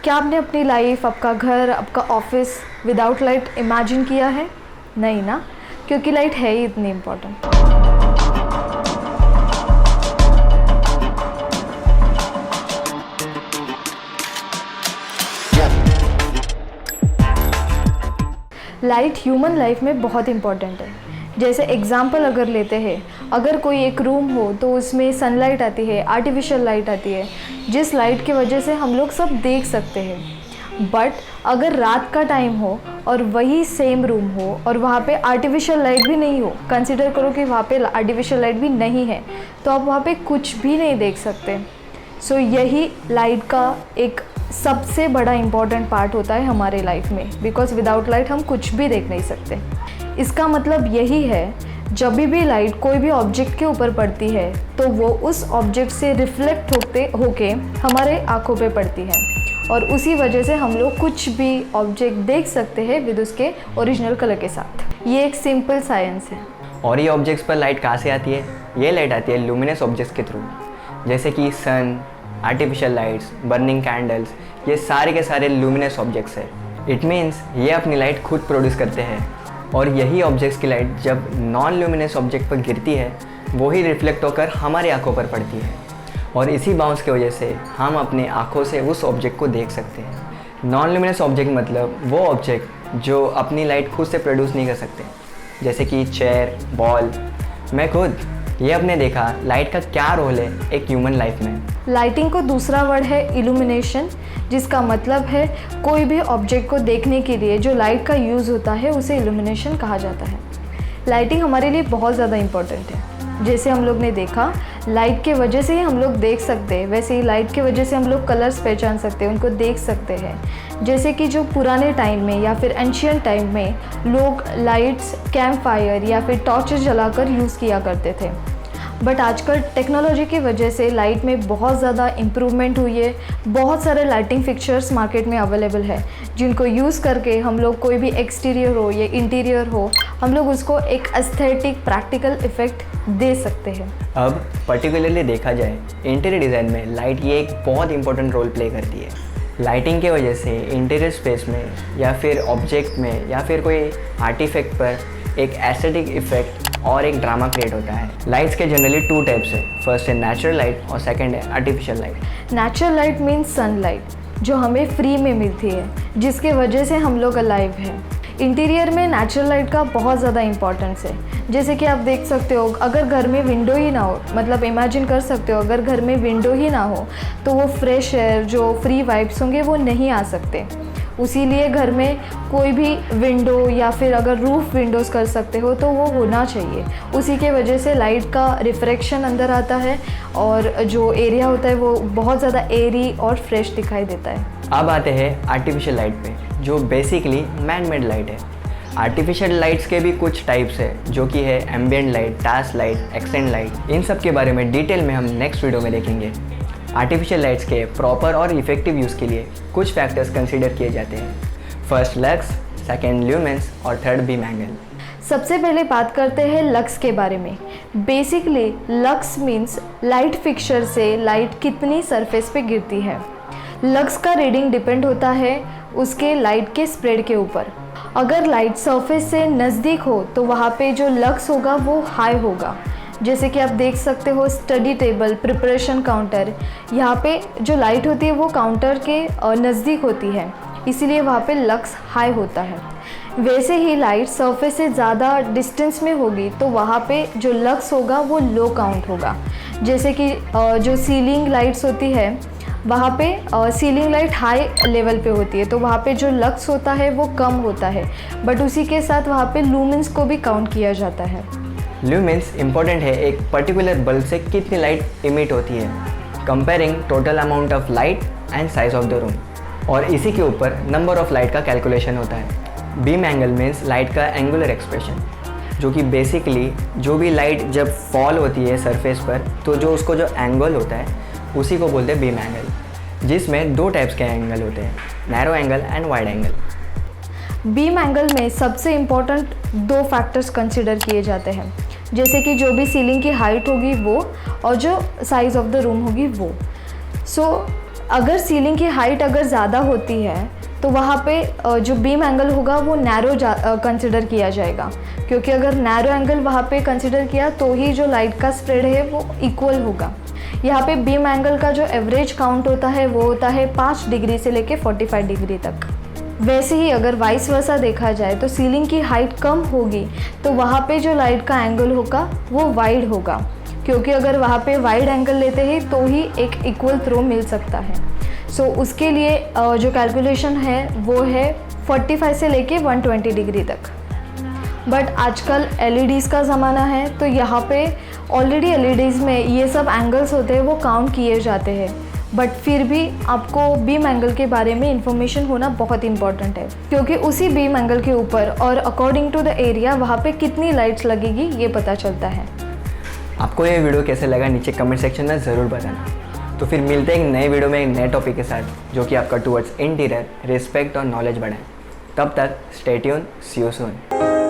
क्या आपने अपनी लाइफ, आपका घर, आपका ऑफिस विदाउट लाइट इमेजिन किया है? नहीं ना, क्योंकि लाइट है ही इतनी इम्पोर्टेंट। लाइट ह्यूमन लाइफ में बहुत इम्पॉर्टेंट है। जैसे एग्जाम्पल अगर लेते हैं, अगर कोई एक रूम हो तो उसमें सनलाइट आती है, आर्टिफिशियल लाइट आती है, जिस लाइट की वजह से हम लोग सब देख सकते हैं। बट अगर रात का टाइम हो और वही सेम रूम हो और वहाँ पे आर्टिफिशियल लाइट भी नहीं हो, कंसिडर करो कि वहाँ पे आर्टिफिशियल लाइट भी नहीं है, तो आप वहाँ पे कुछ भी नहीं देख सकते। सो यही लाइट का एक सबसे बड़ा इम्पॉर्टेंट पार्ट होता है हमारे लाइफ में, बिकॉज विदाउट लाइट हम कुछ भी देख नहीं सकते। इसका मतलब यही है, जब भी लाइट कोई भी ऑब्जेक्ट के ऊपर पड़ती है तो वो उस ऑब्जेक्ट से रिफ्लेक्ट होके हमारे आँखों पे पड़ती है, और उसी वजह से हम लोग कुछ भी ऑब्जेक्ट देख सकते हैं विद उसके ओरिजिनल कलर के साथ। ये एक सिंपल साइंस है। और ये ऑब्जेक्ट्स पर लाइट कहाँ से आती है? ये लाइट आती है लुमिनस ऑब्जेक्ट्स के थ्रू, जैसे कि सन, आर्टिफिशियल लाइट्स, बर्निंग कैंडल्स, ये सारे के सारे लुमिनस ऑब्जेक्ट्स है। इट मीन्स ये अपनी लाइट खुद प्रोड्यूस करते हैं, और यही ऑब्जेक्ट्स की लाइट जब नॉन लुमिनस ऑब्जेक्ट पर गिरती है वही रिफ्लेक्ट होकर हमारी आंखों पर पड़ती है, और इसी बाउंस की वजह से हम अपने आंखों से उस ऑब्जेक्ट को देख सकते हैं। नॉन लुमिनस ऑब्जेक्ट मतलब वो ऑब्जेक्ट जो अपनी लाइट खुद से प्रोड्यूस नहीं कर सकते, जैसे कि चेयर, बॉल। मैं खुद ये अपने देखा लाइट का क्या रोल है एक ह्यूमन लाइफ में। लाइटिंग को दूसरा वर्ड है इल्यूमिनेशन, जिसका मतलब है कोई भी ऑब्जेक्ट को देखने के लिए जो लाइट का यूज़ होता है उसे इल्यूमिनेशन कहा जाता है। लाइटिंग हमारे लिए बहुत ज़्यादा इम्पोर्टेंट है। जैसे हम लोग ने देखा, लाइट के वजह से ही हम लोग देख सकते हैं, वैसे ही लाइट के वजह से हम लोग कलर्स पहचान सकते हैं, उनको देख सकते हैं। जैसे कि जो पुराने टाइम में या फिर एंशियंट टाइम में लोग लाइट्स, कैंप फायर या फिर टॉर्चेस जलाकर यूज़ किया करते थे। बट आजकल टेक्नोलॉजी की वजह से लाइट में बहुत ज़्यादा इम्प्रूवमेंट हुई है। बहुत सारे लाइटिंग फिक्चर्स मार्केट में अवेलेबल है, जिनको यूज़ करके हम लोग कोई भी एक्सटीरियर हो या इंटीरियर हो, हम लोग उसको एक एस्थेटिक, प्रैक्टिकल इफ़ेक्ट दे सकते हैं। अब पर्टिकुलरली देखा जाए, इंटीरियर डिज़ाइन में लाइट ये एक बहुत इंपॉर्टेंट रोल प्ले करती है। लाइटिंग के वजह से इंटीरियर स्पेस में या फिर ऑब्जेक्ट में या फिर कोई आर्टिफैक्ट पर एक एस्थेटिक इफेक्ट और एक ड्रामा क्रिएट होता है। लाइट्स के जनरली 2 टाइप्स है, फर्स्ट है नेचुरल लाइट और सेकंड है artificial light. Natural light means sunlight, जो हमें फ्री में मिलती है, जिसके वजह से हम लोग अलाइव हैं। इंटीरियर में नेचुरल लाइट का बहुत ज़्यादा इंपॉर्टेंस है। जैसे कि आप देख सकते हो, अगर घर में विंडो ही ना हो, मतलब इमेजिन कर सकते हो, अगर घर में विंडो ही ना हो तो वो फ्रेश एयर, जो फ्री वाइब्स होंगे वो नहीं आ सकते। उसीलिए घर में कोई भी विंडो या फिर अगर रूफ विंडोज़ कर सकते हो तो वो होना चाहिए। उसी के वजह से लाइट का रिफ्रैक्शन अंदर आता है और जो एरिया होता है वो बहुत ज़्यादा एयरी और फ्रेश दिखाई देता है। अब आते हैं आर्टिफिशियल लाइट पे, जो बेसिकली मैन मेड लाइट है। आर्टिफिशियल लाइट्स के भी कुछ टाइप्स है, जो कि है ambient light, task light, accent light. इन सब के बारे में डिटेल में हम नेक्स्ट वीडियो में देखेंगे। आर्टिफिशियल लाइट्स के प्रॉपर और इफेक्टिव यूज़ के लिए कुछ फैक्टर्स कंसीडर किए जाते हैं। फर्स्ट लक्स, सेकेंड ल्यूमेंस और थर्ड बीम एंगल। सबसे पहले बात करते हैं लक्स के बारे में। Basically lux means light fixture से लाइट कितनी सरफेस पे गिरती है। लक्स का रीडिंग डिपेंड होता है उसके लाइट के स्प्रेड के ऊपर। अगर लाइट सरफेस से नज़दीक हो तो वहाँ पे जो लक्स होगा वो हाई होगा। जैसे कि आप देख सकते हो, स्टडी टेबल, प्रिपरेशन काउंटर, यहाँ पे जो लाइट होती है वो काउंटर के नज़दीक होती है, इसीलिए वहाँ पे लक्स हाई होता है। वैसे ही लाइट सरफेस से ज़्यादा डिस्टेंस में होगी तो वहाँ पे जो लक्स होगा वो लो काउंट होगा। जैसे कि जो सीलिंग लाइट्स होती है, वहाँ पे सीलिंग लाइट हाई लेवल पे होती है तो वहाँ पे जो लक्स होता है वो कम होता है, बट उसी के साथ वहाँ पे लूमेंस को भी काउंट किया जाता है। ल्यूमेंस इंपॉर्टेंट है एक पर्टिकुलर बल्ब से कितनी लाइट इमिट होती है, comparing total amount of light and size of the room, और इसी के ऊपर नंबर ऑफ लाइट का कैलकुलेशन होता है। बीम एंगल मीन्स लाइट का एंगुलर एक्सप्रेशन, जो कि बेसिकली जो भी लाइट जब फॉल होती है सरफेस पर तो जो उसको जो एंगल होता है उसी को बोलते हैं बीम एंगल, जिसमें 2 टाइप्स के एंगल होते हैं, narrow angle and wide angle. Beam angle में सबसे इम्पोर्टेंट 2 फैक्टर्स कंसिडर किए जाते हैं, जैसे कि जो भी सीलिंग की हाइट होगी वो और जो साइज़ ऑफ द रूम होगी वो। सो अगर सीलिंग की हाइट अगर ज़्यादा होती है तो वहाँ पे जो बीम एंगल होगा वो नैरो कंसिडर किया जाएगा, क्योंकि अगर नैरो एंगल वहाँ पे कंसिडर किया तो ही जो लाइट का स्प्रेड है वो इक्वल होगा। यहाँ पे बीम एंगल का जो एवरेज काउंट होता है वो होता है 5 डिग्री से लेके 45 डिग्री तक। वैसे ही अगर वाइस वर्सा देखा जाए तो सीलिंग की हाइट कम होगी तो वहाँ पे जो लाइट का एंगल होगा वो वाइड होगा, क्योंकि अगर वहाँ पे वाइड एंगल लेते हैं तो ही एक इक्वल थ्रो मिल सकता है। सो उसके लिए जो कैलकुलेशन है वो है 45 से लेके 120 डिग्री तक। बट आजकल LEDs का ज़माना है तो यहाँ पे ऑलरेडी LEDs में ये सब एंगल्स होते हैं वो काउंट किए जाते हैं, बट फिर भी आपको बीम एंगल के बारे में इंफॉर्मेशन होना बहुत इंपॉर्टेंट है, क्योंकि उसी बीम एंगल के ऊपर और अकॉर्डिंग टू द एरिया वहाँ पे कितनी लाइट्स लगेगी ये पता चलता है। आपको ये वीडियो कैसे लगा नीचे कमेंट सेक्शन में ज़रूर बताना। तो फिर मिलते हैं एक नए वीडियो में एक नए टॉपिक के साथ जो कि आपका टुवर्ड्स इंटीरियर रिस्पेक्ट और नॉलेज बढ़ाए। तब तक stay tune, see you soon.